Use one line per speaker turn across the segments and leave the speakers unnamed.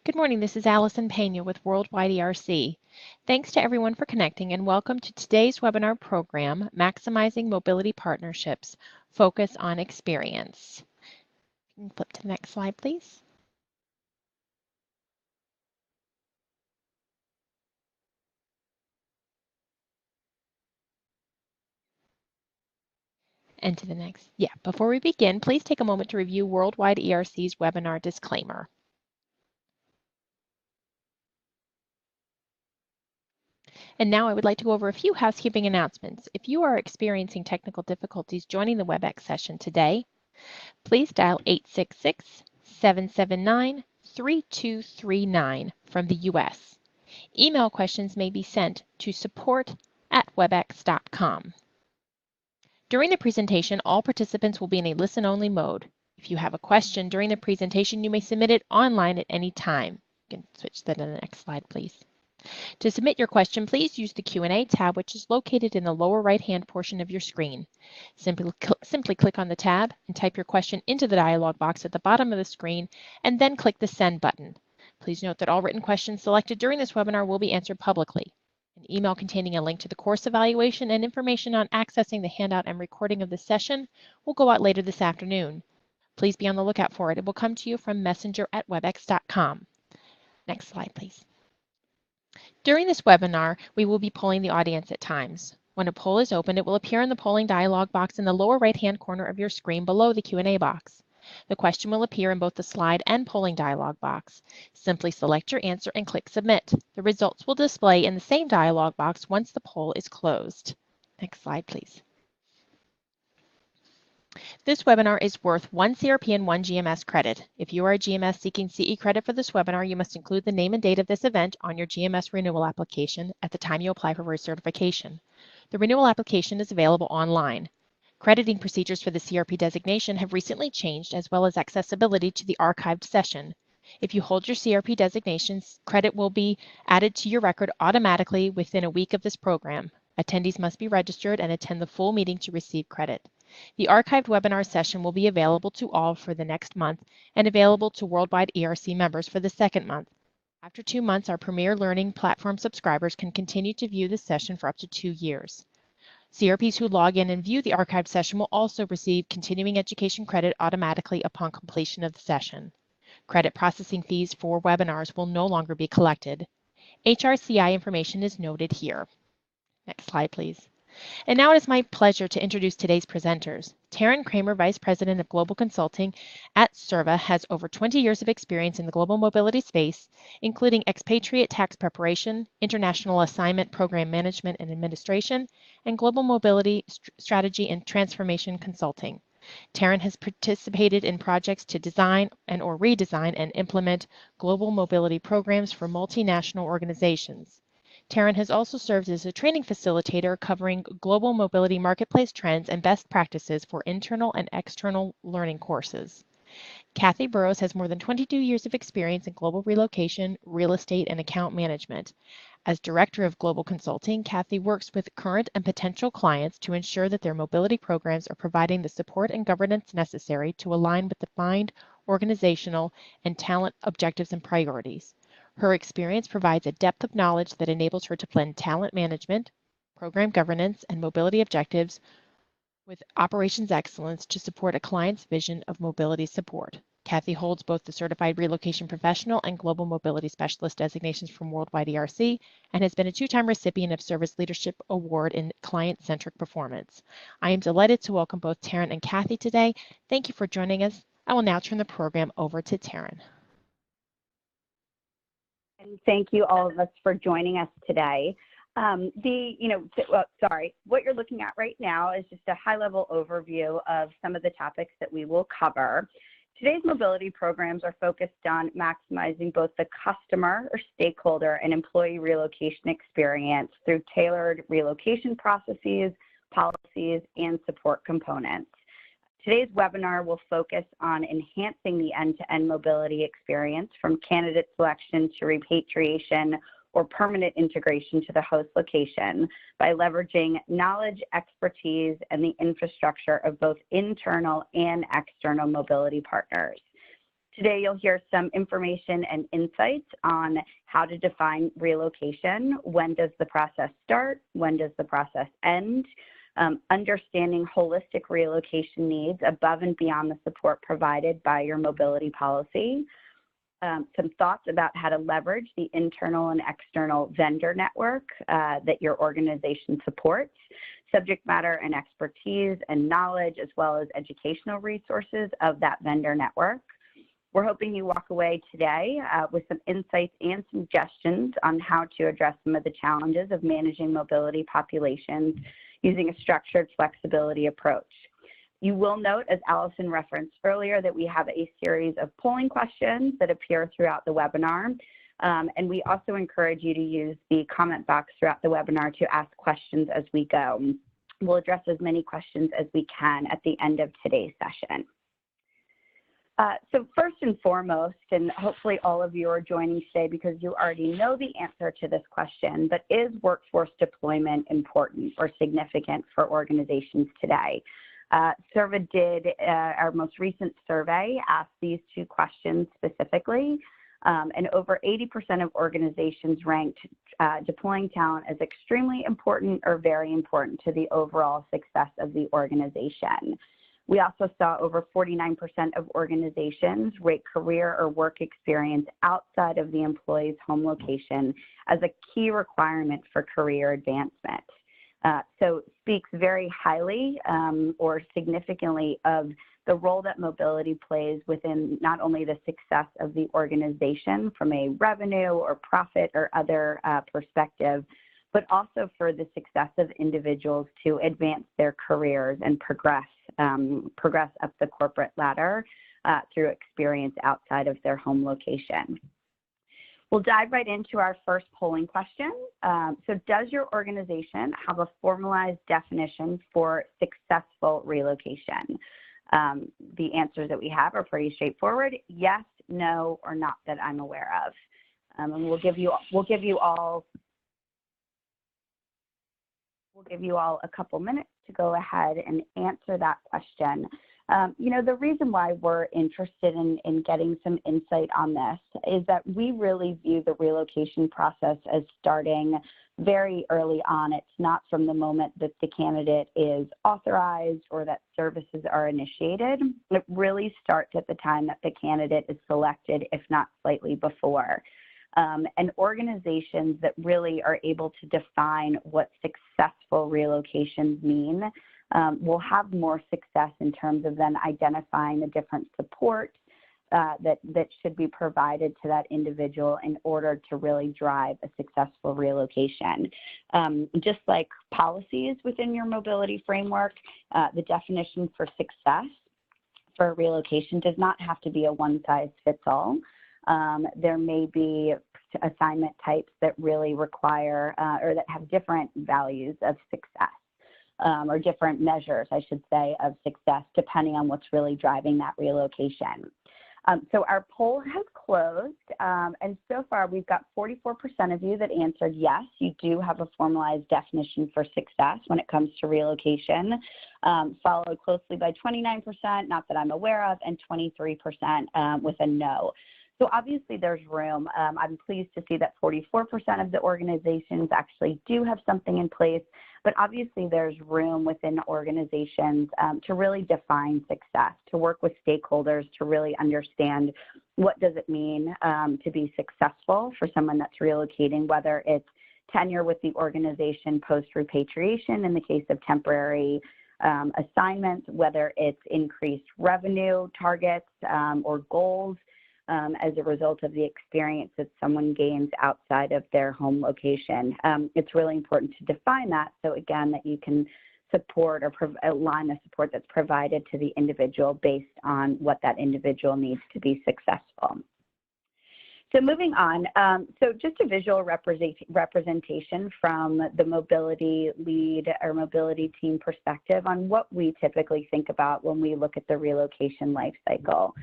Good morning, this is Allison Pena with Worldwide ERC. Thanks to everyone for connecting and welcome to today's webinar program, Maximizing Mobility Partnerships, Focus on Experience. You can flip to the next slide, please. And to the next. Before we begin, please take a moment to review Worldwide ERC's webinar disclaimer. And now I would like to go over a few housekeeping announcements. If you are experiencing technical difficulties joining the WebEx session today, please dial 866-779-3239 from the U.S. Email questions may be sent to support@webex.com. During the presentation, all participants will be in a listen-only mode. If you have a question during the presentation, you may submit it online at any time. You can switch that to the next slide, please. To submit your question, please use the Q&A tab, which is located in the lower right-hand portion of your screen. Simply click on the tab and type your question into the dialog box at the bottom of the screen, and then click the Send button. Please note that all written questions selected during this webinar will be answered publicly. An email containing a link to the course evaluation and information on accessing the handout and recording of this session will go out later this afternoon. Please be on the lookout for it. It will come to you from messenger@webex.com. Next slide, please. During this webinar, we will be polling the audience at times. When a poll is open, it will appear in the polling dialog box in the lower right-hand corner of your screen below the Q&A box. The question will appear in both the slide and polling dialog box. Simply select your answer and click Submit. The results will display in the same dialog box once the poll is closed. Next slide, please. This webinar is worth 1 CRP and 1 GMS credit. If you are a GMS seeking CE credit for this webinar, you must include the name and date of this event on your GMS renewal application at the time you apply for recertification. The renewal application is available online. Crediting procedures for the CRP designation have recently changed, as well as accessibility to the archived session. If you hold your CRP designations, credit will be added to your record automatically within a week of this program. Attendees must be registered and attend the full meeting to receive credit. The archived webinar session will be available to all for the next month and available to Worldwide ERC members for the second month. After 2 months, our Premier Learning Platform subscribers can continue to view this session for up to 2 years. CRPs who log in and view the archived session will also receive continuing education credit automatically upon completion of the session. Credit processing fees for webinars will no longer be collected. HRCI information is noted here. Next slide, please. And now it is my pleasure to introduce today's presenters. Taryn Kramer, Vice President of Global Consulting at Sirva, has over 20 years of experience in the global mobility space, including expatriate tax preparation, international assignment program management and administration, and global mobility strategy and transformation consulting. Taryn has participated in projects to design or redesign and implement global mobility programs for multinational organizations. Taryn has also served as a training facilitator covering global mobility marketplace trends and best practices for internal and external learning courses. Kathy Burrows has more than 22 years of experience in global relocation, real estate, and account management. As Director of Global Consulting, Kathy works with current and potential clients to ensure that their mobility programs are providing the support and governance necessary to align with defined organizational and talent objectives and priorities. Her experience provides a depth of knowledge that enables her to blend talent management, program governance, and mobility objectives with operations excellence to support a client's vision of mobility support. Kathy holds both the Certified Relocation Professional and Global Mobility Specialist designations from Worldwide ERC and has been a 2-time recipient of Service Leadership Award in Client-Centric Performance. I am delighted to welcome both Taryn and Kathy today. Thank you for joining us. I will now turn the program over to Taryn.
And thank you all of us for joining us today. What you're looking at right now is just a high-level overview of some of the topics that we will cover. Today's mobility programs are focused on maximizing both the customer or stakeholder and employee relocation experience through tailored relocation processes, policies, and support components. Today's webinar will focus on enhancing the end-to-end mobility experience from candidate selection to repatriation or permanent integration to the host location by leveraging knowledge, expertise, and the infrastructure of both internal and external mobility partners. Today, you'll hear some information and insights on how to define relocation. When does the process start? When does the process end? Understanding holistic relocation needs above and beyond the support provided by your mobility policy. Some thoughts about how to leverage the internal and external vendor network that your organization supports, subject matter and expertise and knowledge, as well as educational resources of that vendor network. We're hoping you walk away today with some insights and suggestions on how to address some of the challenges of managing mobility populations using a structured flexibility approach. You will note, as Allison referenced earlier, that we have a series of polling questions that appear throughout the webinar. And we also encourage you to use the comment box throughout the webinar to ask questions as we go. We'll address as many questions as we can at the end of today's session. So first and foremost, and hopefully all of you are joining today because you already know the answer to this question, but is workforce deployment important or significant for organizations today? Sirva did our most recent survey, asked these two questions specifically, and over 80% of organizations ranked deploying talent as extremely important or very important to the overall success of the organization. We also saw over 49% of organizations rate career or work experience outside of the employee's home location as a key requirement for career advancement. So speaks very highly or significantly of the role that mobility plays within not only the success of the organization from a revenue or profit or other perspective, but also for the success of individuals to advance their careers and progress up the corporate ladder through experience outside of their home location. We'll dive right into our first polling question. So does your organization have a formalized definition for successful relocation? The answers that we have are pretty straightforward: yes, no, or not that I'm aware of. And we'll give you all a couple minutes to go ahead and answer that question. You know, the reason why we're interested in getting some insight on this is that we really view the relocation process as starting very early on. It's not from the moment that the candidate is authorized or that services are initiated. It really starts at the time that the candidate is selected, if not slightly before. And organizations that really are able to define what successful relocations mean will have more success in terms of then identifying the different support that should be provided to that individual in order to really drive a successful relocation. Just like policies within your mobility framework, the definition for success for relocation does not have to be a one-size-fits-all. There may be assignment types that really require or that have different values of success or different measures, I should say, of success, depending on what's really driving that relocation. So our poll has closed, and so far we've got 44% of you that answered yes, you do have a formalized definition for success when it comes to relocation, followed closely by 29%, not that I'm aware of, and 23% with a no. So obviously there's room. I'm pleased to see that 44% of the organizations actually do have something in place, but obviously there's room within organizations to really define success, to work with stakeholders to really understand what does it mean to be successful for someone that's relocating, whether it's tenure with the organization post-repatriation in the case of temporary assignments, whether it's increased revenue targets or goals, as a result of the experience that someone gains outside of their home location. It's really important to define that so, again, that you can support or align the support that's provided to the individual based on what that individual needs to be successful. So moving on, so just a visual representation from the mobility lead or mobility team perspective on what we typically think about when we look at the relocation life cycle.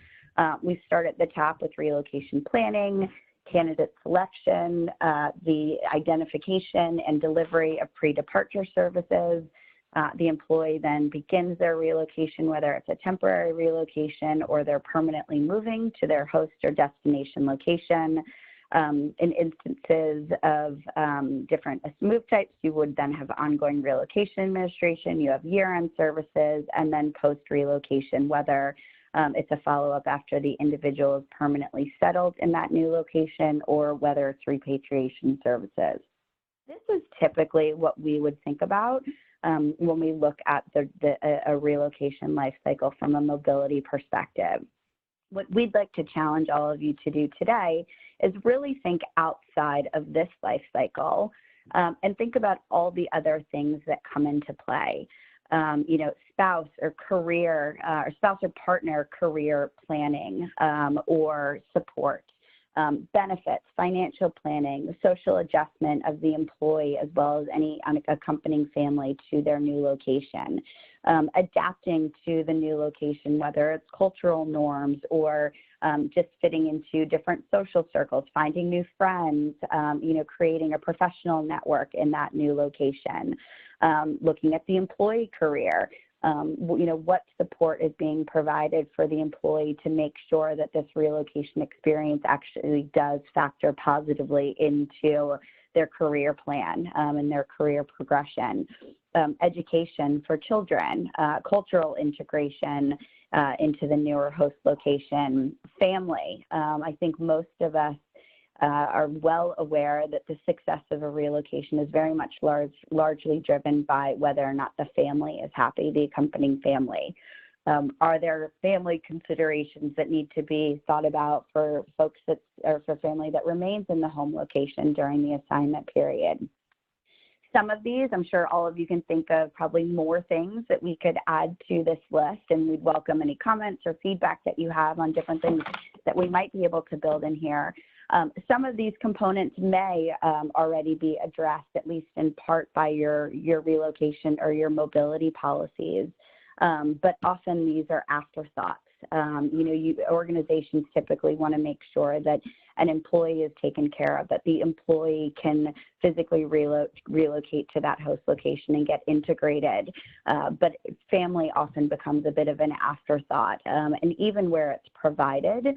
We start at the top with relocation planning, candidate selection, the identification and delivery of pre-departure services, The employee then begins their relocation, whether it's a temporary relocation or they're permanently moving to their host or destination location. In instances of different move types, you would then have ongoing relocation administration, you have year-end services, and then post-relocation, whether it's a follow-up after the individual is permanently settled in that new location or whether it's repatriation services. This is typically what we would think about when we look at a relocation life cycle from a mobility perspective. What we'd like to challenge all of you to do today is really think outside of this life cycle and think about all the other things that come into play. Spouse or career, or spouse or partner career planning or support, benefits, financial planning, social adjustment of the employee as well as any accompanying family to their new location, adapting to the new location, whether it's cultural norms or just fitting into different social circles, finding new friends, creating a professional network in that new location, looking at the employee career, what support is being provided for the employee to make sure that this relocation experience actually does factor positively into their career plan and their career progression. Education for children, cultural integration into the newer host location, family. I think most of us are well aware that the success of a relocation is very much largely driven by whether or not the family is happy, the accompanying family. Are there family considerations that need to be thought about for folks or for family that remains in the home location during the assignment period? Some of these, I'm sure all of you can think of probably more things that we could add to this list, and we'd welcome any comments or feedback that you have on different things that we might be able to build in here. Some of these components may already be addressed, at least in part, by your relocation or your mobility policies, but often these are afterthoughts. Organizations typically want to make sure that an employee is taken care of, that the employee can physically relocate to that host location and get integrated. But family often becomes a bit of an afterthought. And even where it's provided,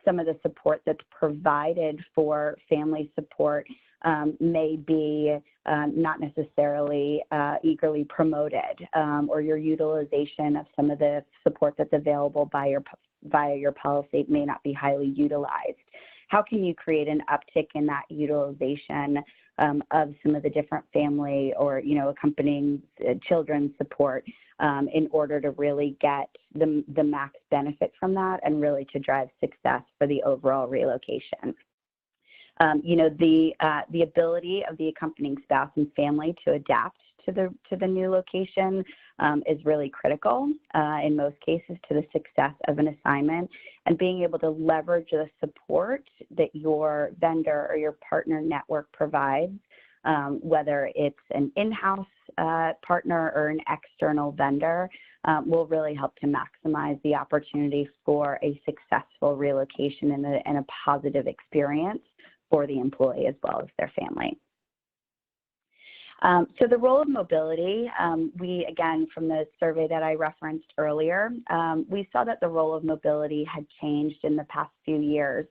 some of the support that's provided for family support may be not necessarily eagerly promoted, or your utilization of some of the support that's available via your policy may not be highly utilized. How can you create an uptick in that utilization of some of the different family or accompanying children support in order to really get the max benefit from that and really to drive success for the overall relocation? The ability of the accompanying spouse and family to adapt to the new location is really critical in most cases to the success of an assignment, and being able to leverage the support that your vendor or your partner network provides, whether it's an in-house partner or an external vendor, will really help to maximize the opportunity for a successful relocation and a positive experience for the employee as well as their family. So the role of mobility, again, from the survey that I referenced earlier, we saw that the role of mobility had changed in the past few years.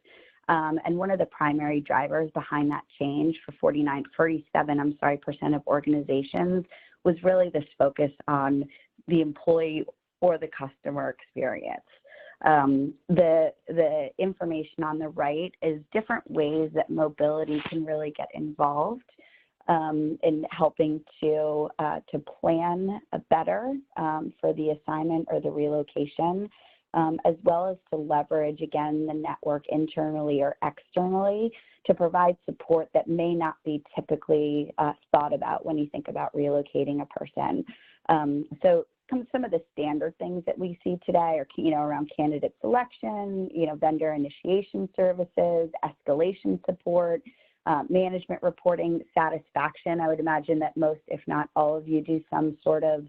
And one of the primary drivers behind that change for 47% of organizations was really this focus on the employee or the customer experience. The information on the right is different ways that mobility can really get involved in helping to plan better for the assignment or the relocation, as well as to leverage, again, the network internally or externally to provide support that may not be typically thought about when you think about relocating a person. So some of the standard things that we see today are, around candidate selection, vendor initiation services, escalation support, management reporting, satisfaction. I would imagine that most, if not all of you, do some sort of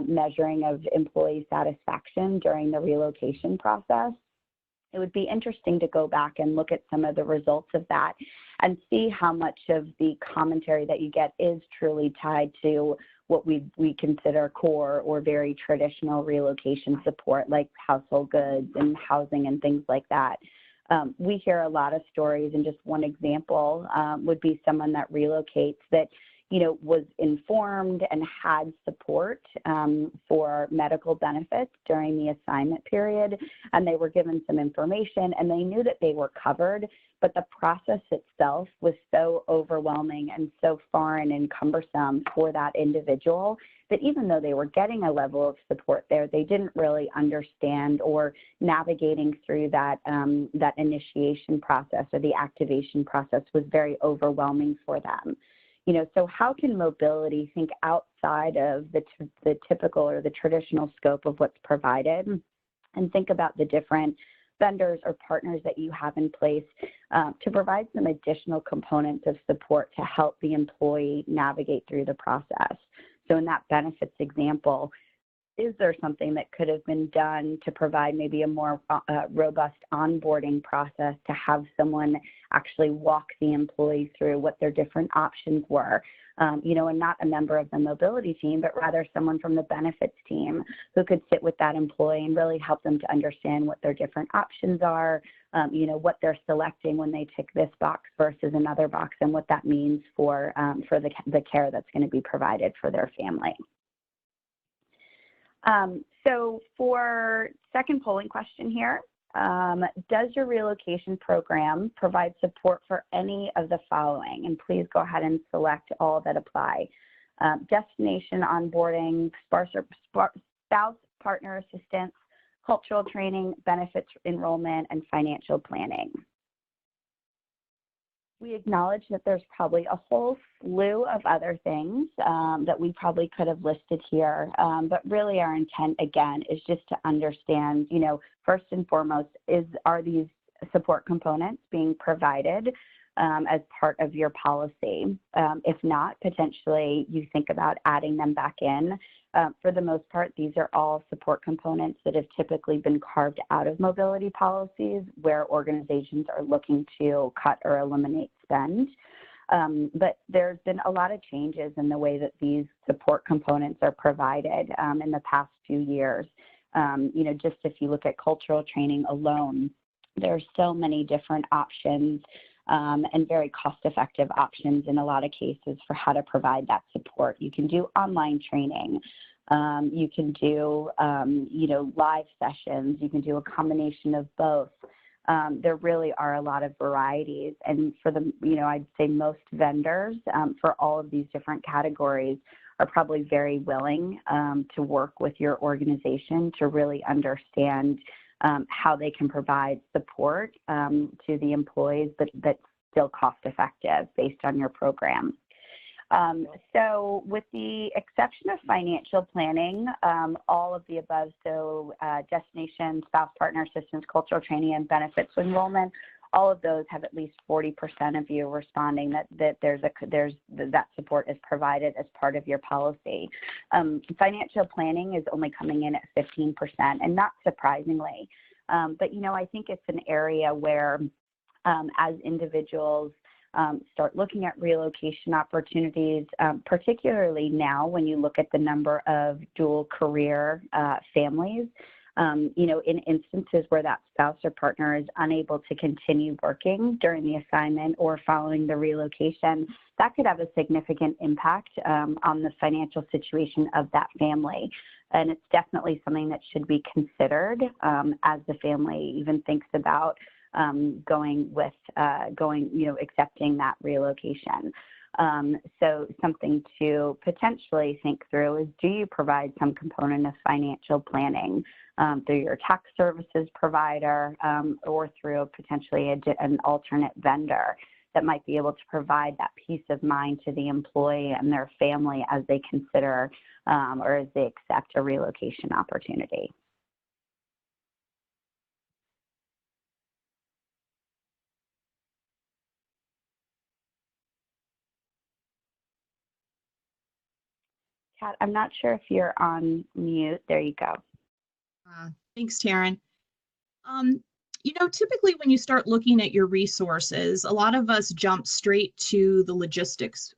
measuring of employee satisfaction during the relocation process. it would be interesting to go back and look at some of the results of that and see how much of the commentary that you get is truly tied to what we consider core or very traditional relocation support, like household goods and housing and things like that. We hear a lot of stories, and just one example would be someone that relocates that, you know, was informed and had support for medical benefits during the assignment period, and they were given some information and they knew that they were covered, but the process itself was so overwhelming and so foreign and cumbersome for that individual that even though they were getting a level of support there, they didn't really understand, or navigating through that, that initiation process or the activation process was very overwhelming for them. You know, so how can mobility think outside of the typical or the traditional scope of what's provided, and think about the different vendors or partners that you have in place to provide some additional components of support to help the employee navigate through the process? So in that benefits example, is there something that could have been done to provide maybe a more robust onboarding process, to have someone actually walk the employee through what their different options were, you know, and not a member of the mobility team, but rather someone from the benefits team who could sit with that employee and really help them to understand what their different options are, you know, what they're selecting when they tick this box versus another box, and what that means for the care that's going to be provided for their family. So for second polling question here, does your relocation program provide support for any of the following? And please go ahead and select all that apply. Destination onboarding, spouse partner assistance, cultural training, benefits enrollment, and financial planning. We acknowledge that there's probably a whole slew of other things that we probably could have listed here, but really our intent, again, is just to understand, you know, first and foremost, are these support components being provided as part of your policy? If not, potentially you think about adding them back in. For the most part, these are all support components that have typically been carved out of mobility policies where organizations are looking to cut or eliminate spend. But there's been a lot of changes in the way that these support components are provided in the past few years. You know, just if you look at cultural training alone, there's so many different options and very cost-effective options in a lot of cases for how to provide that support. You can do online training. You can do, you know, live sessions. You can do a combination of both. There really are a lot of varieties. And for the, you know, I'd say most vendors for all of these different categories are probably very willing to work with your organization to really understand how they can provide support to the employees, but that's still cost effective based on your program. So with the exception of financial planning, all of the above, so destination, spouse partner assistance, cultural training, and benefits enrollment, all of those have at least 40% of you responding that that support is provided as part of your policy. Financial planning is only coming in at 15%, and not surprisingly. But, you know, I think it's an area where as individuals start looking at relocation opportunities, particularly now when you look at the number of dual career families, you know, in instances where that spouse or partner is unable to continue working during the assignment or following the relocation, that could have a significant impact on the financial situation of that family. And it's definitely something that should be considered as the family even thinks about accepting that relocation. So something to potentially think through is, do you provide some component of financial planning through your tax services provider or through potentially an alternate vendor that might be able to provide that peace of mind to the employee and their family as they consider or as they accept a relocation opportunity? Kat, I'm not sure if you're on mute. There you go.
Thanks, Taryn. Typically when you start looking at your resources, a lot of us jump straight to the logistics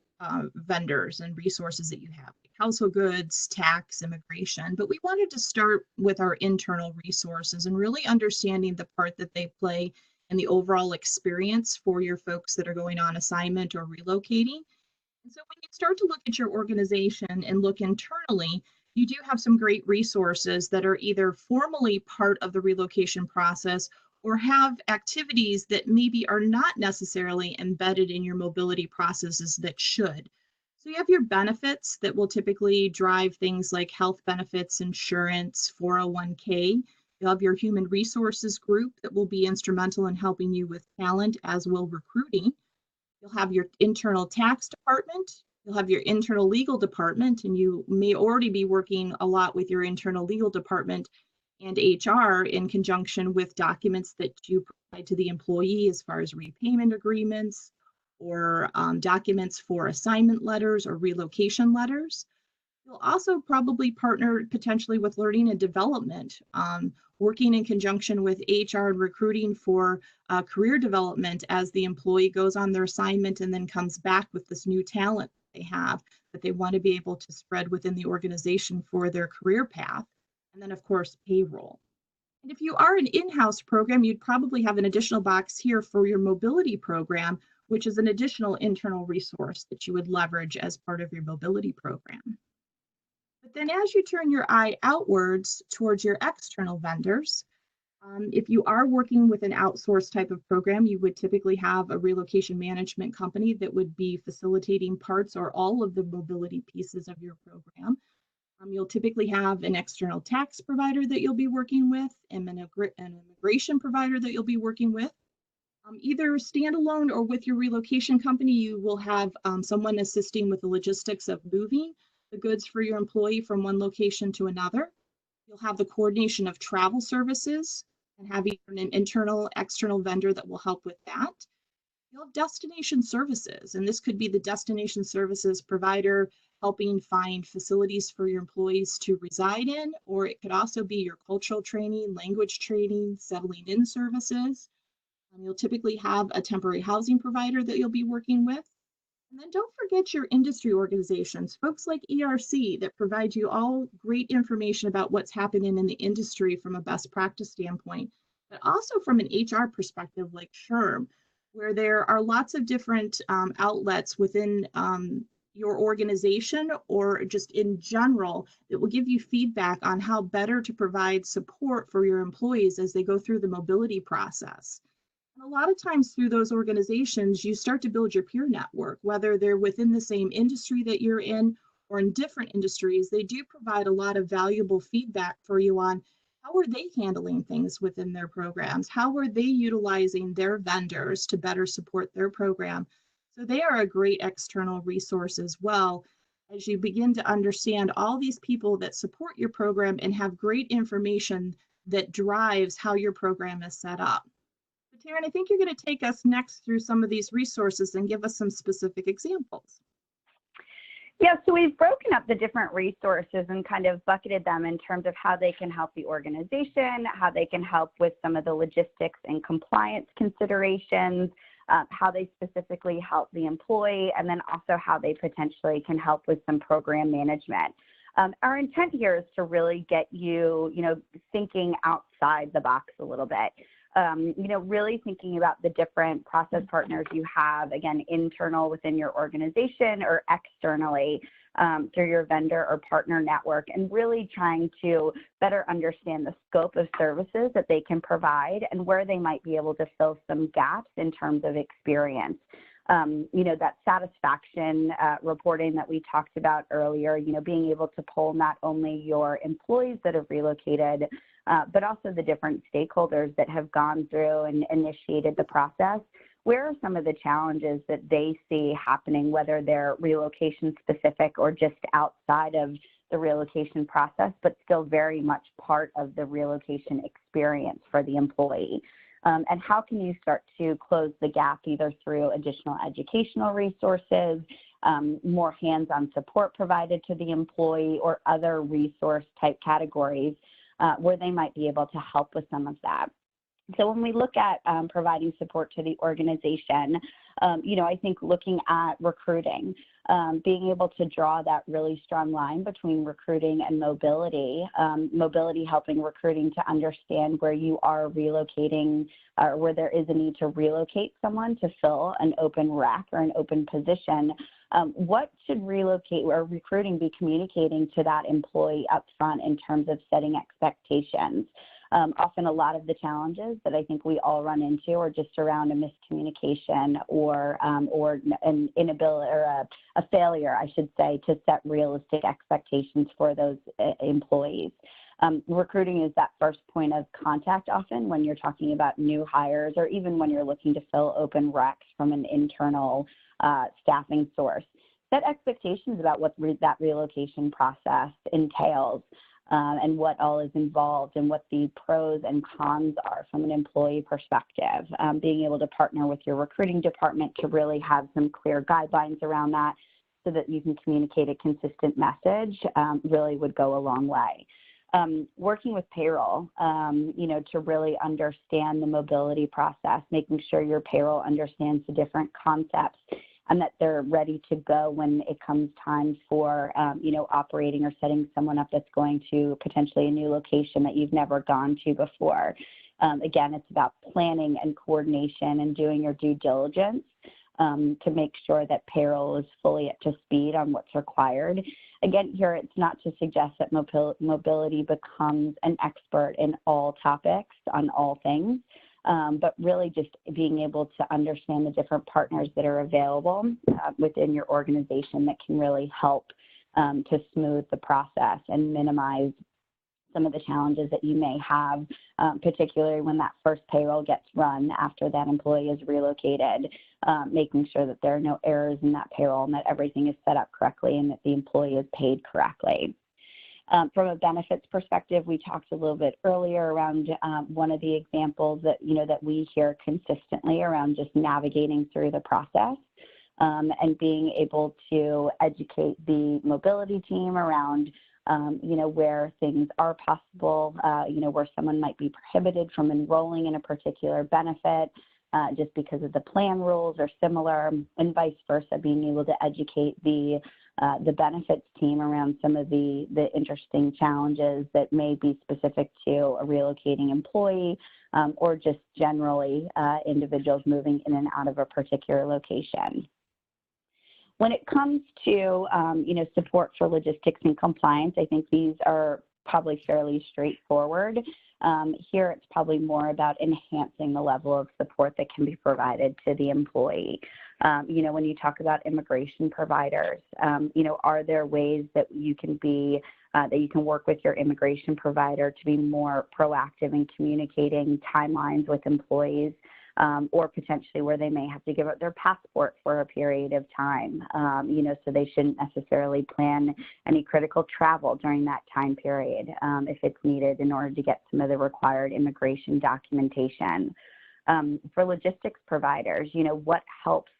vendors and resources that you have, like household goods, tax, immigration. But we wanted to start with our internal resources and really understanding the part that they play in the overall experience for your folks that are going on assignment or relocating. And so when you start to look at your organization and look internally, you do have some great resources that are either formally part of the relocation process or have activities that maybe are not necessarily embedded in your mobility processes that should. So you have your benefits that will typically drive things like health benefits, insurance, 401k. You'll have your human resources group that will be instrumental in helping you with talent as will recruiting. You'll have your internal tax department. You'll have your internal legal department, and you may already be working a lot with your internal legal department and HR in conjunction with documents that you provide to the employee as far as repayment agreements or documents for assignment letters or relocation letters. You'll also probably partner potentially with learning and development, working in conjunction with HR and recruiting for career development as the employee goes on their assignment and then comes back with this new talent they have that they want to be able to spread within the organization for their career path. And then, of course, payroll. And if you are an in-house program, you'd probably have an additional box here for your mobility program, which is an additional internal resource that you would leverage as part of your mobility program. But then as you turn your eye outwards towards your external vendors, if you are working with an outsourced type of program, you would typically have a relocation management company that would be facilitating parts or all of the mobility pieces of your program. You'll typically have an external tax provider that you'll be working with and an immigration provider that you'll be working with. Either standalone or with your relocation company, you will have someone assisting with the logistics of moving the goods for your employee from one location to another. You'll have the coordination of travel services and have either an internal, external vendor that will help with that. You'll have destination services, and this could be the destination services provider helping find facilities for your employees to reside in, or it could also be your cultural training, language training, settling in services. You'll typically have a temporary housing provider that you'll be working with. And then don't forget your industry organizations, folks like ERC that provide you all great information about what's happening in the industry from a best practice standpoint, but also from an HR perspective like SHRM, where there are lots of different outlets within your organization or just in general that will give you feedback on how better to provide support for your employees as they go through the mobility process. And a lot of times through those organizations, you start to build your peer network, whether they're within the same industry that you're in or in different industries. They do provide a lot of valuable feedback for you on how are they handling things within their programs? How are they utilizing their vendors to better support their program? So they are a great external resource as well as you begin to understand all these people that support your program and have great information that drives how your program is set up. Taryn, I think you're going to take us next through some of these resources and give us some specific examples.
Yeah, so we've broken up the different resources and kind of bucketed them in terms of how they can help the organization, how they can help with some of the logistics and compliance considerations, how they specifically help the employee, and then also how they potentially can help with some program management. Our intent here is to really get you, thinking outside the box a little bit. Really thinking about the different process partners you have, again, internal within your organization or externally through your vendor or partner network, and really trying to better understand the scope of services that they can provide and where they might be able to fill some gaps in terms of experience. That satisfaction reporting that we talked about earlier, being able to pull not only your employees that have relocated, but also the different stakeholders that have gone through and initiated the process. Where are some of the challenges that they see happening, whether they're relocation specific or just outside of the relocation process, but still very much part of the relocation experience for the employee? And how can you start to close the gap either through additional educational resources, more hands-on support provided to the employee, or other resource type categories where they might be able to help with some of that? So when we look at providing support to the organization, I think looking at recruiting, being able to draw that really strong line between recruiting and mobility, mobility helping recruiting to understand where you are relocating or where there is a need to relocate someone to fill an open rec or an open position. What should relocate or recruiting be communicating to that employee up front in terms of setting expectations? Often a lot of the challenges that I think we all run into are just around a miscommunication or an inability or a failure, I should say, to set realistic expectations for those employees. Recruiting is that first point of contact often when you're talking about new hires or even when you're looking to fill open recs from an internal staffing source. Set expectations about what that relocation process entails. And what all is involved and what the pros and cons are from an employee perspective. Being able to partner with your recruiting department to really have some clear guidelines around that so that you can communicate a consistent message really would go a long way. Working with payroll, to really understand the mobility process, making sure your payroll understands the different concepts and that they're ready to go when it comes time for, operating or setting someone up that's going to potentially a new location that you've never gone to before. Again, it's about planning and coordination and doing your due diligence to make sure that payroll is fully up to speed on what's required. Again, here it's not to suggest that mobility becomes an expert in all topics on all things. But really just being able to understand the different partners that are available within your organization that can really help to smooth the process and minimize some of the challenges that you may have, particularly when that first payroll gets run after that employee is relocated, making sure that there are no errors in that payroll and that everything is set up correctly and that the employee is paid correctly. From a benefits perspective, we talked a little bit earlier around one of the examples that, that we hear consistently around just navigating through the process and being able to educate the mobility team around, where things are possible, where someone might be prohibited from enrolling in a particular benefit just because of the plan rules are similar, and vice versa, being able to educate the benefits team around some of the interesting challenges that may be specific to a relocating employee or just generally individuals moving in and out of a particular location. When it comes to, support for logistics and compliance, I think these are probably fairly straightforward. Here, it's probably more about enhancing the level of support that can be provided to the employee. When you talk about immigration providers, are there ways that you can be, that you can work with your immigration provider to be more proactive in communicating timelines with employees, or potentially where they may have to give up their passport for a period of time, so they shouldn't necessarily plan any critical travel during that time period if it's needed in order to get some of the required immigration documentation. For logistics providers, what helps,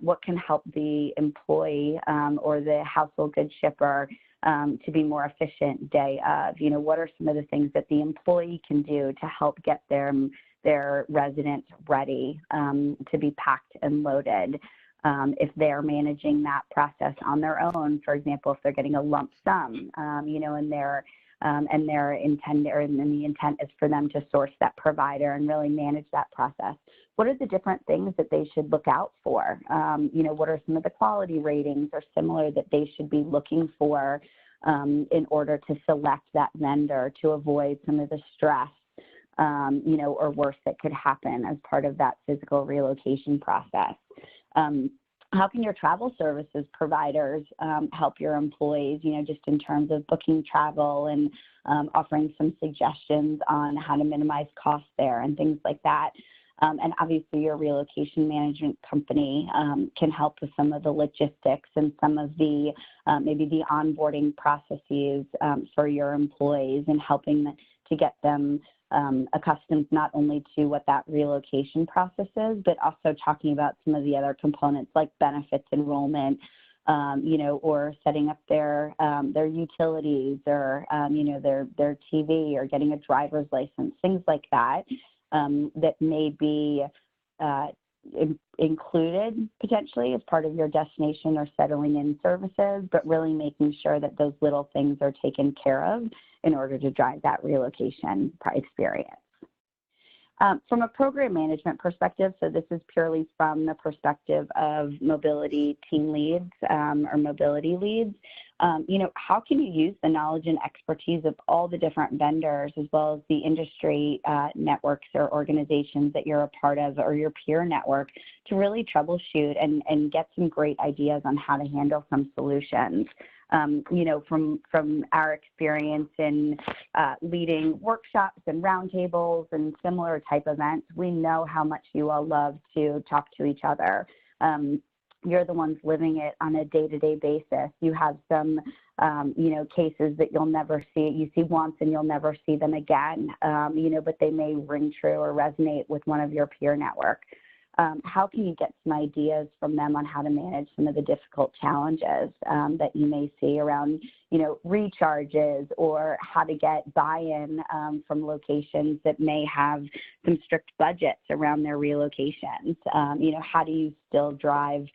what can help the employee or the household goods shipper to be more efficient day of? What are some of the things that the employee can do to help get their residents ready to be packed and loaded? If they're managing that process on their own, for example, if they're getting a lump sum, and their intent, and the intent is for them to source that provider and really manage that process. What are the different things that they should look out for? What are some of the quality ratings or similar that they should be looking for in order to select that vendor to avoid some of the stress, or worse that could happen as part of that physical relocation process? How can your travel services providers help your employees, just in terms of booking travel and offering some suggestions on how to minimize costs there and things like that? And obviously your relocation management company can help with some of the logistics and some of the maybe the onboarding processes for your employees and helping to get them accustomed not only to what that relocation process is, but also talking about some of the other components like benefits enrollment, or setting up their utilities or, their TV or getting a driver's license, things like that. that may be included potentially as part of your destination or settling in services, but really making sure that those little things are taken care of in order to drive that relocation experience. From a program management perspective, so this is purely from the perspective of mobility team leads or mobility leads, how can you use the knowledge and expertise of all the different vendors as well as the industry networks or organizations that you're a part of or your peer network to really troubleshoot and get some great ideas on how to handle some solutions? From our experience in leading workshops and roundtables and similar type events, we know how much you all love to talk to each other. You're the ones living it on a day-to-day basis. You have some, cases that you'll never see. You see once and you'll never see them again, but they may ring true or resonate with one of your peer network. How can you get some ideas from them on how to manage some of the difficult challenges that you may see around, recharges or how to get buy-in from locations that may have some strict budgets around their relocations? How do you still drive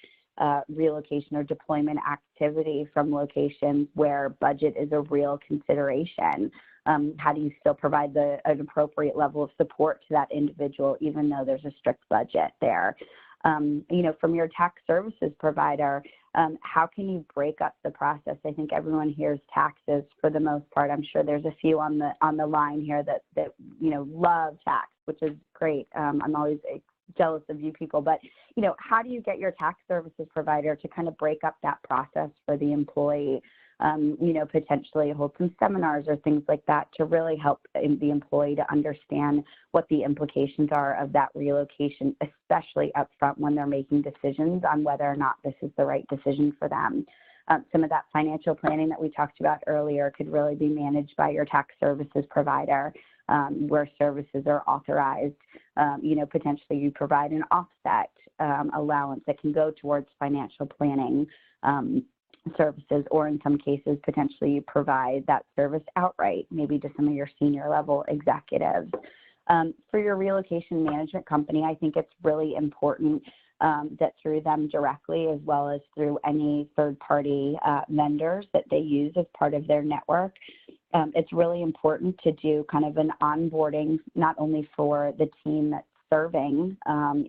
relocation or deployment activity from locations where budget is a real consideration? How do you still provide an appropriate level of support to that individual, even though there's a strict budget there? From your tax services provider, how can you break up the process? I think everyone hears taxes for the most part. I'm sure there's a few on the line here that love tax, which is great. I'm always jealous of you people, but how do you get your tax services provider to kind of break up that process for the employee? Potentially hold some seminars or things like that to really help the employee to understand what the implications are of that relocation, especially upfront when they're making decisions on whether or not this is the right decision for them. Some of that financial planning that we talked about earlier could really be managed by your tax services provider, where services are authorized. Potentially you provide an offset allowance that can go towards financial planning services, or in some cases, potentially you provide that service outright, maybe to some of your senior level executives. For your relocation management company, I think it's really important that through them directly, as well as through any third-party vendors that they use as part of their network, it's really important to do kind of an onboarding, not only for the team that's serving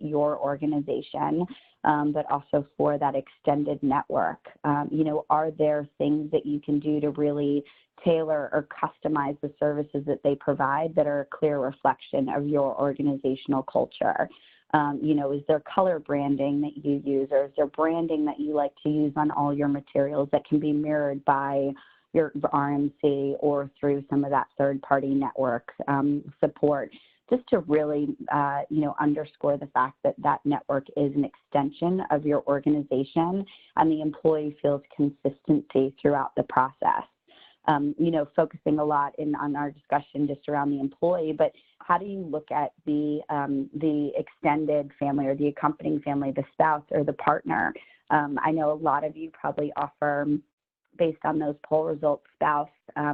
your organization, but also for that extended network. Are there things that you can do to really tailor or customize the services that they provide that are a clear reflection of your organizational culture? Is there color branding that you use, or is there branding that you like to use on all your materials that can be mirrored by your RMC or through some of that third-party network support? Just to really, underscore the fact that that network is an extension of your organization and the employee feels consistency throughout the process. Focusing a lot on our discussion just around the employee, but how do you look at the extended family or the accompanying family, the spouse or the partner? I know a lot of you probably offer, based on those poll results, spouse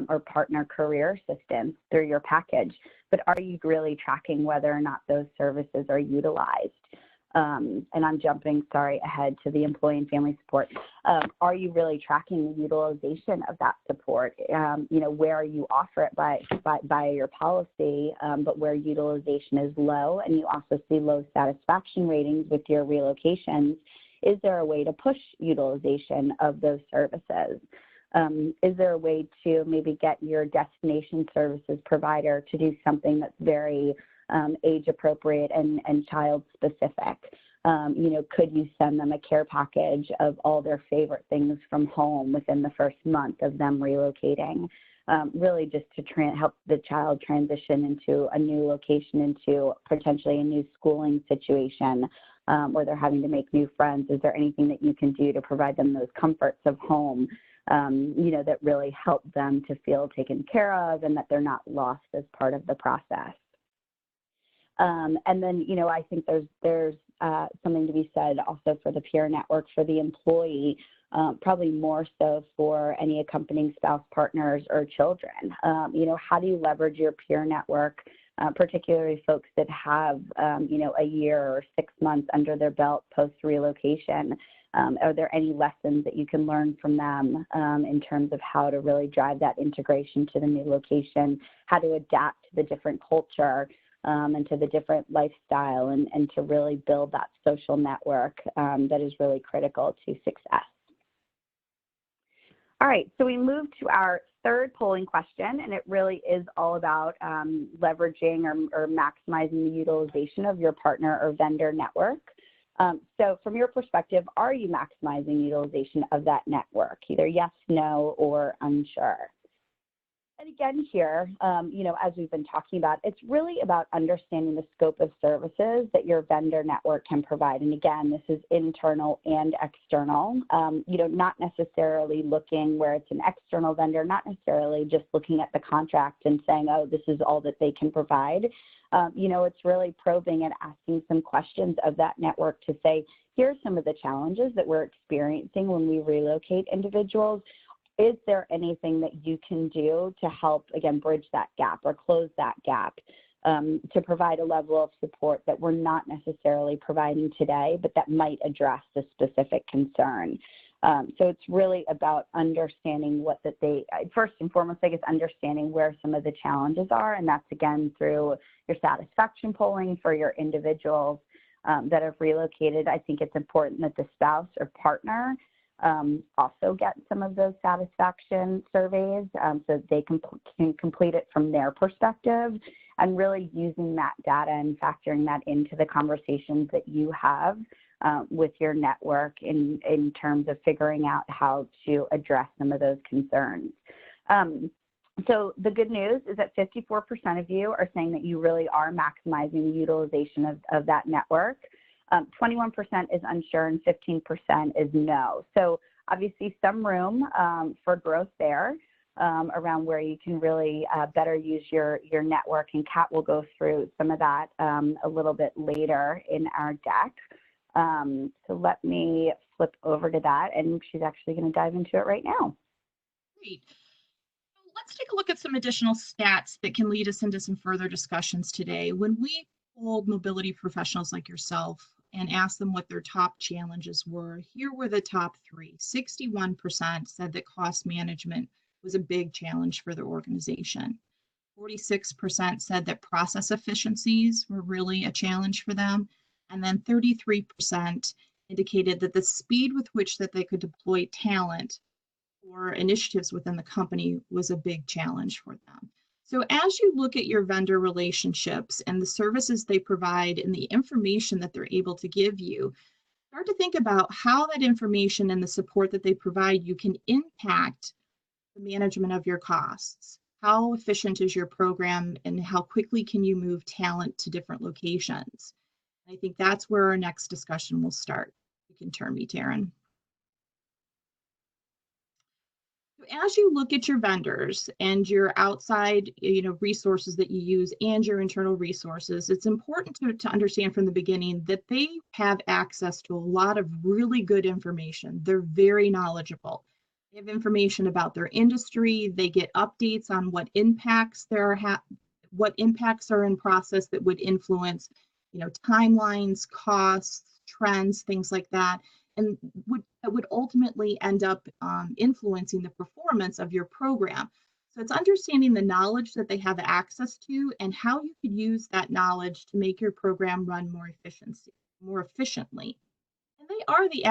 or partner career assistance through your package, but are you really tracking whether or not those services are utilized? And I'm jumping, ahead to the employee and family support. Are you really tracking the utilization of that support? Where you offer it by your policy, but where utilization is low, and you also see low satisfaction ratings with your relocations, is there a way to push utilization of those services? Is there a way to maybe get your destination services provider to do something that's very age appropriate and child specific? Could you send them a care package of all their favorite things from home within the first month of them relocating? Really just to help the child transition into a new location, into potentially a new schooling situation where they're having to make new friends. Is there anything that you can do to provide them those comforts of home, that really help them to feel taken care of and that they're not lost as part of the process? And then, I think there's something to be said also for the peer network, for the employee, probably more so for any accompanying spouse, partners, or children. How do you leverage your peer network particularly folks that have, a year or 6 months under their belt post-relocation. Are there any lessons that you can learn from them in terms of how to really drive that integration to the new location, how to adapt to the different culture and to the different lifestyle, and to really build that social network that is really critical to success. All right, so we move to our third polling question, and it really is all about leveraging or maximizing the utilization of your partner or vendor network. So from your perspective, are you maximizing utilization of that network? Either yes, no, or unsure. And again here, as we've been talking about, it's really about understanding the scope of services that your vendor network can provide. And again, this is internal and external, not necessarily looking where it's an external vendor, not necessarily just looking at the contract and saying, oh, this is all that they can provide. It's really probing and asking some questions of that network to say, here's some of the challenges that we're experiencing when we relocate individuals. Is there anything that you can do to help, again, bridge that gap or close that gap to provide a level of support that we're not necessarily providing today, but that might address the specific concern? So it's really about understanding first and foremost, I guess, understanding where some of the challenges are. And that's, again, through your satisfaction polling for your individuals that have relocated. I think it's important that the spouse or partner also get some of those satisfaction surveys so that they can complete it from their perspective, and really using that data and factoring that into the conversations that you have with your network in terms of figuring out how to address some of those concerns. So the good news is that 54% of you are saying that you really are maximizing the utilization of that network. 21% is unsure and 15% is no. So obviously some room for growth there around where you can really better use your network, and Kat will go through some of that a little bit later in our deck. So let me flip over to that, and she's actually going to dive into it right now.
Great. Let's take a look at some additional stats that can lead us into some further discussions today. When we polled mobility professionals like yourself and asked them what their top challenges were, here were the top three. 61% said that cost management was a big challenge for their organization. 46% said that process efficiencies were really a challenge for them. And then 33% indicated that the speed with which that they could deploy talent or initiatives within the company was a big challenge for them. So as you look at your vendor relationships and the services they provide and the information that they're able to give you, start to think about how that information and the support that they provide you can impact the management of your costs. How efficient is your program, and how quickly can you move talent to different locations? I think that's where our next discussion will start. You can turn me, Taryn. As you look at your vendors and your outside, resources that you use and your internal resources, it's important to understand from the beginning that they have access to a lot of really good information. They're very knowledgeable. They have information about their industry. They get updates on what impacts are in process that would influence, timelines, costs, trends, things like that, and would ultimately end up influencing the performance of your program. So it's understanding the knowledge that they have access to and how you could use that knowledge to make your program run more efficiently. And they are the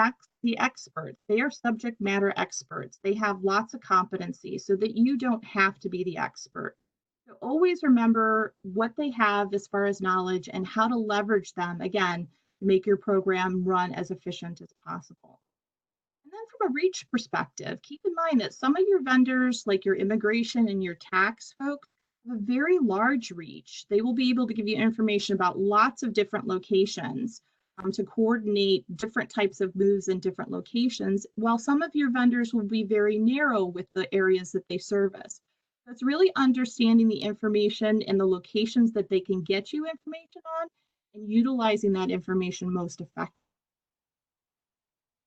experts. They are subject matter experts. They have lots of competencies so that you don't have to be the expert. So always remember what they have as far as knowledge and how to leverage them, again, to make your program run as efficient as possible. And then from a reach perspective, keep in mind that some of your vendors, like your immigration and your tax folks, have a very large reach. They will be able to give you information about lots of different locations to coordinate different types of moves in different locations, while some of your vendors will be very narrow with the areas that they service. So it's really understanding the information and the locations that they can get you information on and utilizing that information most effectively.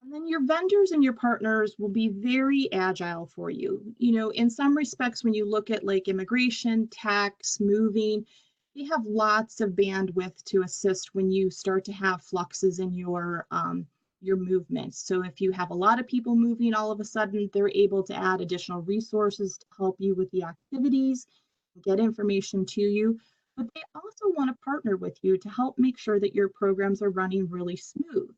And then your vendors and your partners will be very agile for you. In some respects, when you look at like immigration, tax, moving, they have lots of bandwidth to assist when you start to have fluxes in your movements. So if you have a lot of people moving all of a sudden, they're able to add additional resources to help you with the activities, get information to you, but they also want to partner with you to help make sure that your programs are running really smooth.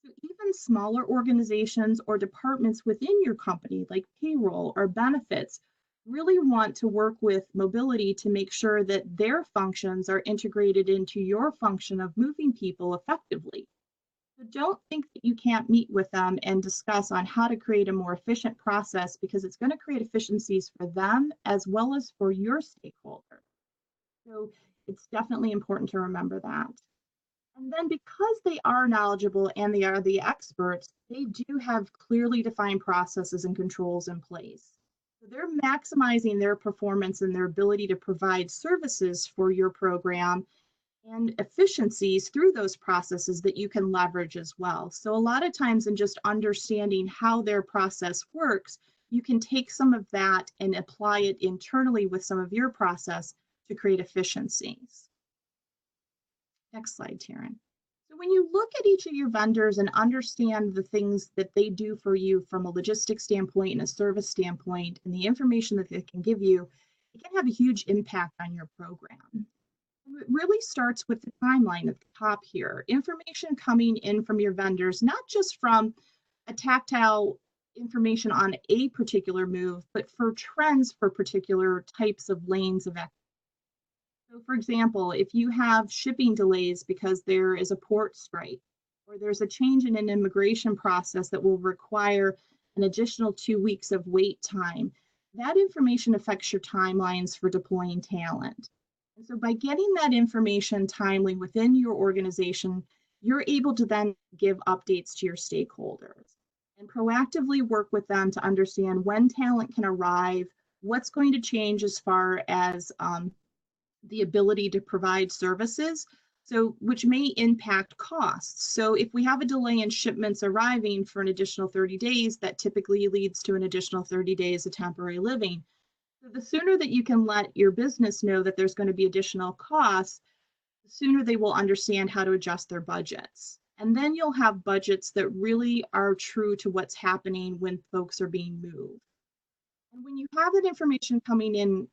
So even smaller organizations or departments within your company, like payroll or benefits, really want to work with mobility to make sure that their functions are integrated into your function of moving people effectively. So don't think that you can't meet with them and discuss on how to create a more efficient process, because it's going to create efficiencies for them as well as for your stakeholders. So it's definitely important to remember that. And then because they are knowledgeable and they are the experts, they do have clearly defined processes and controls in place. So they're maximizing their performance and their ability to provide services for your program and efficiencies through those processes that you can leverage as well. So a lot of times in just understanding how their process works, you can take some of that and apply it internally with some of your process to create efficiencies. Next slide, Taryn. So when you look at each of your vendors and understand the things that they do for you from a logistics standpoint and a service standpoint and the information that they can give you, it can have a huge impact on your program. It really starts with the timeline at the top here. Information coming in from your vendors, not just from a tactile information on a particular move, but for trends for particular types of lanes of activity. So for example, if you have shipping delays because there is a port strike, or there's a change in an immigration process that will require an additional 2 weeks of wait time, that information affects your timelines for deploying talent. And so by getting that information timely within your organization, you're able to then give updates to your stakeholders and proactively work with them to understand when talent can arrive, what's going to change as far as the ability to provide services, so which may impact costs. So if we have a delay in shipments arriving for an additional 30 days, that typically leads to an additional 30 days of temporary living. So the sooner that you can let your business know that there's going to be additional costs, the sooner they will understand how to adjust their budgets. And then you'll have budgets that really are true to what's happening when folks are being moved. And when you have that information coming in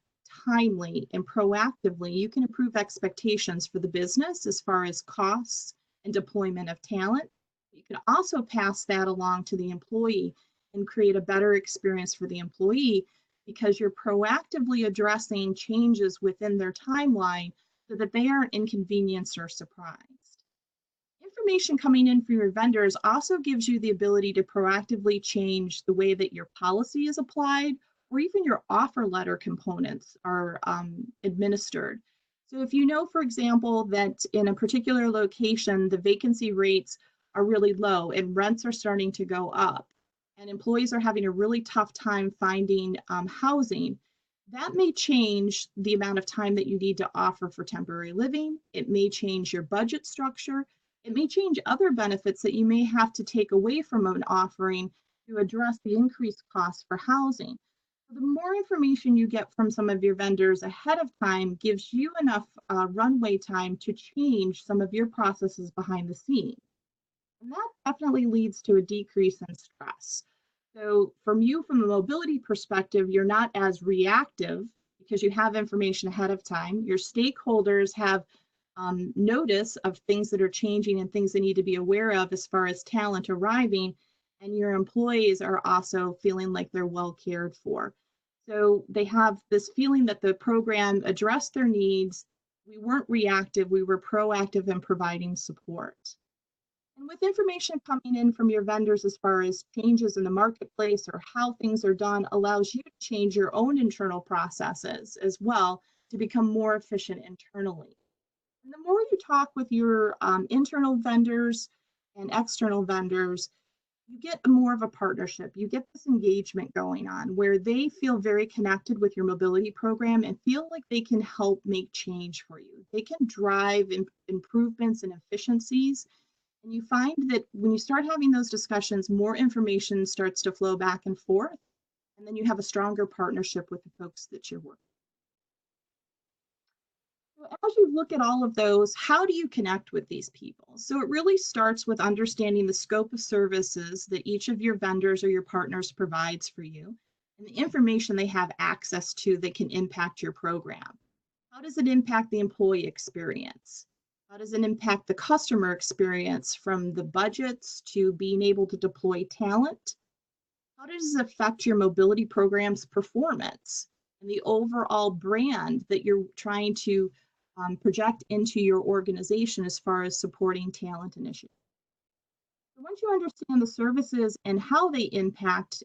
timely and proactively, you can improve expectations for the business as far as costs and deployment of talent. You can also pass that along to the employee and create a better experience for the employee, because you're proactively addressing changes within their timeline so that they aren't inconvenienced or surprised. Information coming in from your vendors also gives you the ability to proactively change the way that your policy is applied, or even your offer letter components are administered. So if you know, for example, that in a particular location, the vacancy rates are really low and rents are starting to go up, and employees are having a really tough time finding housing, that may change the amount of time that you need to offer for temporary living. It may change your budget structure. It may change other benefits that you may have to take away from an offering to address the increased costs for housing. The more information you get from some of your vendors ahead of time gives you enough runway time to change some of your processes behind the scenes. And that definitely leads to a decrease in stress. So from a mobility perspective, you're not as reactive because you have information ahead of time. Your stakeholders have notice of things that are changing and things they need to be aware of as far as talent arriving, and your employees are also feeling like they're well cared for. So they have this feeling that the program addressed their needs. We weren't reactive, we were proactive in providing support. And with information coming in from your vendors as far as changes in the marketplace or how things are done, allows you to change your own internal processes as well to become more efficient internally. And the more you talk with your internal vendors and external vendors, you get more of a partnership. You get this engagement going on where they feel very connected with your mobility program and feel like they can help make change for you. They can drive improvements and efficiencies. And you find that when you start having those discussions, more information starts to flow back and forth. And then you have a stronger partnership with the folks that you're working with. As you look at all of those, how do you connect with these people? So it really starts with understanding the scope of services that each of your vendors or your partners provides for you and the information they have access to that can impact your program. How does it impact the employee experience? How does it impact the customer experience, from the budgets to being able to deploy talent? How does it affect your mobility program's performance and the overall brand that you're trying to project into your organization as far as supporting talent initiatives? So once you understand the services and how they impact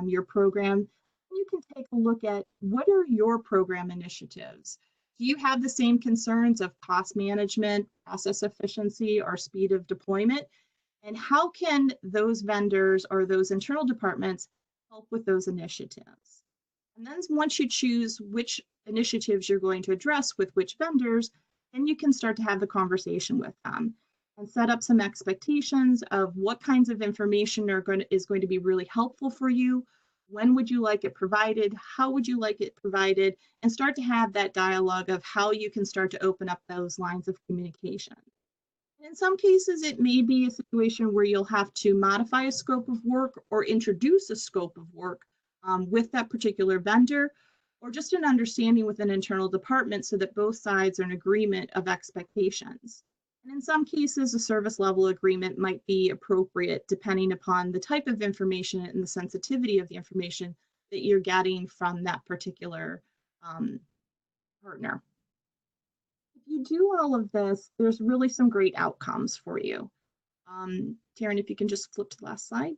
your program, you can take a look at what are your program initiatives. Do you have the same concerns of cost management, process efficiency, or speed of deployment? And how can those vendors or those internal departments help with those initiatives? And then once you choose which initiatives you're going to address with which vendors, then you can start to have the conversation with them and set up some expectations of what kinds of information is going to be really helpful for you. When would you like it provided? How would you like it provided? And start to have that dialogue of how you can start to open up those lines of communication. In some cases, it may be a situation where you'll have to modify a scope of work or introduce a scope of work with that particular vendor, or just an understanding with an internal department so that both sides are in agreement of expectations. And in some cases, a service level agreement might be appropriate depending upon the type of information and the sensitivity of the information that you're getting from that particular partner. If you do all of this, there's really some great outcomes for you. Taryn, if you can just flip to the last slide.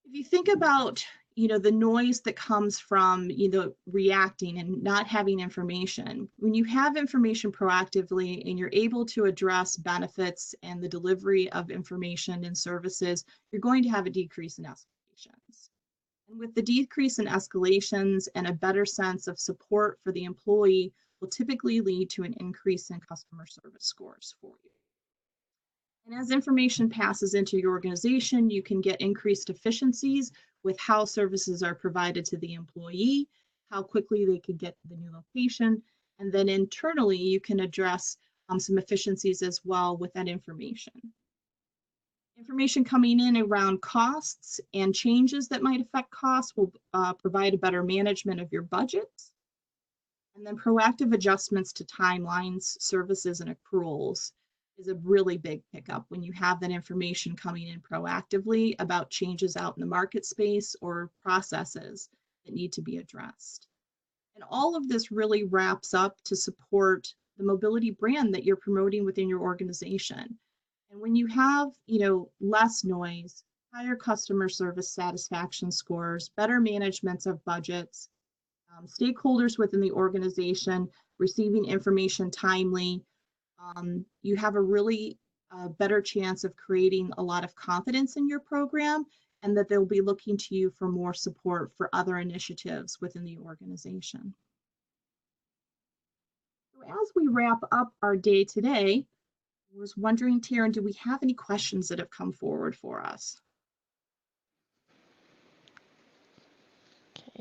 If you think about, the noise that comes from, reacting and not having information, when you have information proactively and you're able to address benefits and the delivery of information and services, you're going to have a decrease in escalations. And with the decrease in escalations and a better sense of support for the employee, will typically lead to an increase in customer service scores for you. And as information passes into your organization, you can get increased efficiencies with how services are provided to the employee, how quickly they could get to the new location, and then internally you can address some efficiencies as well with that information. Information coming in around costs and changes that might affect costs will provide a better management of your budgets. And then proactive adjustments to timelines, services, and accruals is a really big pickup when you have that information coming in proactively about changes out in the market space or processes that need to be addressed. And all of this really wraps up to support the mobility brand that you're promoting within your organization. And when you have, less noise, higher customer service satisfaction scores, better managements of budgets, stakeholders within the organization receiving information timely, you have a really better chance of creating a lot of confidence in your program, and that they'll be looking to you for more support for other initiatives within the organization. So as we wrap up our day today, I was wondering, Taryn, do we have any questions that have come forward for us?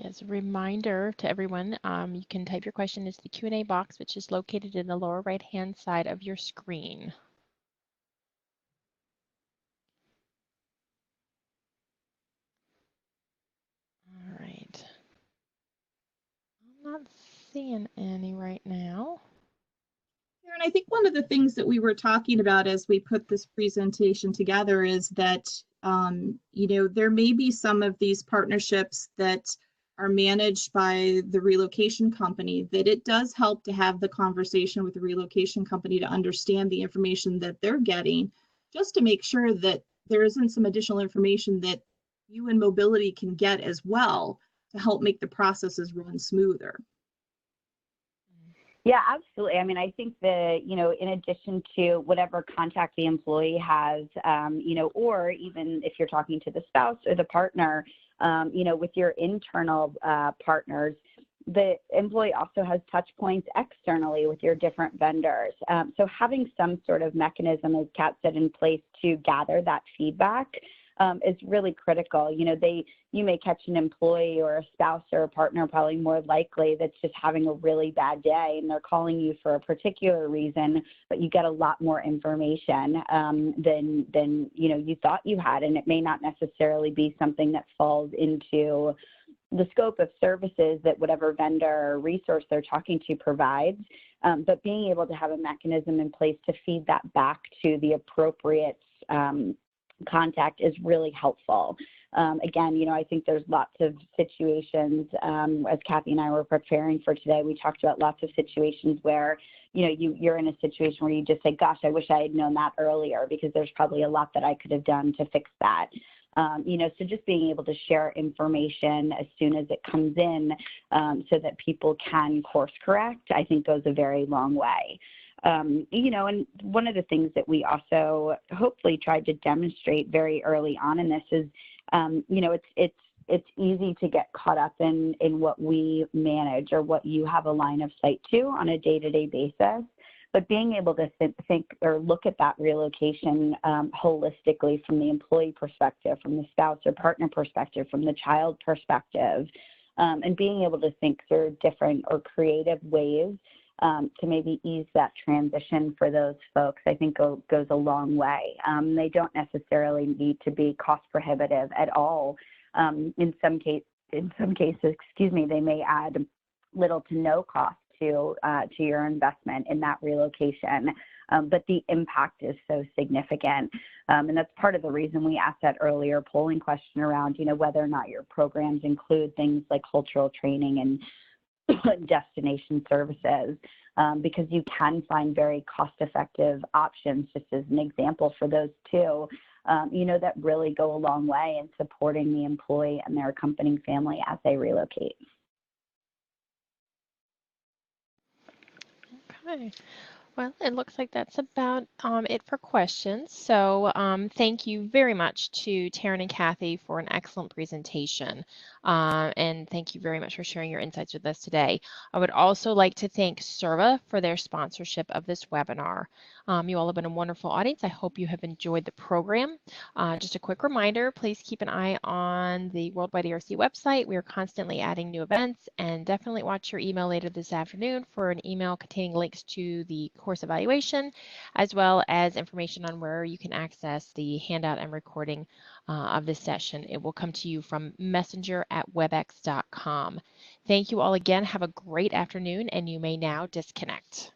As a reminder to everyone, you can type your question into the Q&A box, which is located in the lower right-hand side of your screen. All right. I'm not seeing any right now.
And I think one of the things that we were talking about as we put this presentation together is that, there may be some of these partnerships that are managed by the relocation company, that it does help to have the conversation with the relocation company to understand the information that they're getting, just to make sure that there isn't some additional information that you and mobility can get as well to help make the processes run smoother.
Yeah, absolutely. I mean, I think that, in addition to whatever contact the employee has, or even if you're talking to the spouse or the partner, with your internal partners, the employee also has touch points externally with your different vendors. So having some sort of mechanism, as Kat said, in place to gather that feedback is really critical. You know, you may catch an employee or a spouse or a partner, probably more likely, that's just having a really bad day, and they're calling you for a particular reason, but you get a lot more information than you know you thought you had, and it may not necessarily be something that falls into the scope of services that whatever vendor or resource they're talking to provides, but being able to have a mechanism in place to feed that back to the appropriate contact is really helpful. Again, you know, I think there's lots of situations, as Kathy and I were preparing for today, we talked about lots of situations where, you know, you're in a situation where you just say, gosh, I wish I had known that earlier, because there's probably a lot that I could have done to fix that. You know, so just being able to share information as soon as it comes in so that people can course correct, I think goes a very long way. You know, and one of the things that we also hopefully tried to demonstrate very early on in this is, you know, it's easy to get caught up in what we manage or what you have a line of sight to on a day-to-day basis. But being able to think or look at that relocation holistically from the employee perspective, from the spouse or partner perspective, from the child perspective, and being able to think through different or creative ways to maybe ease that transition for those folks, I think goes a long way. They don't necessarily need to be cost prohibitive at all. In some cases, excuse me, they may add little to no cost to your investment in that relocation, but the impact is so significant, and that's part of the reason we asked that earlier polling question around, you know, whether or not your programs include things like cultural training and destination services, because you can find very cost-effective options, just as an example for those two, you know, that really go a long way in supporting the employee and their accompanying family as they relocate.
Okay. Well, it looks like that's about it for questions. So thank you very much to Taryn and Kathy for an excellent presentation. And thank you very much for sharing your insights with us today. I would also like to thank Sirva for their sponsorship of this webinar. You all have been a wonderful audience. I hope you have enjoyed the program. Just a quick reminder, please keep an eye on the Worldwide ERC website. We are constantly adding new events, and definitely watch your email later this afternoon for an email containing links to the course evaluation, as well as information on where you can access the handout and recording of this session. It will come to you from messenger@webex.com. Thank you all again. Have a great afternoon, and you may now disconnect.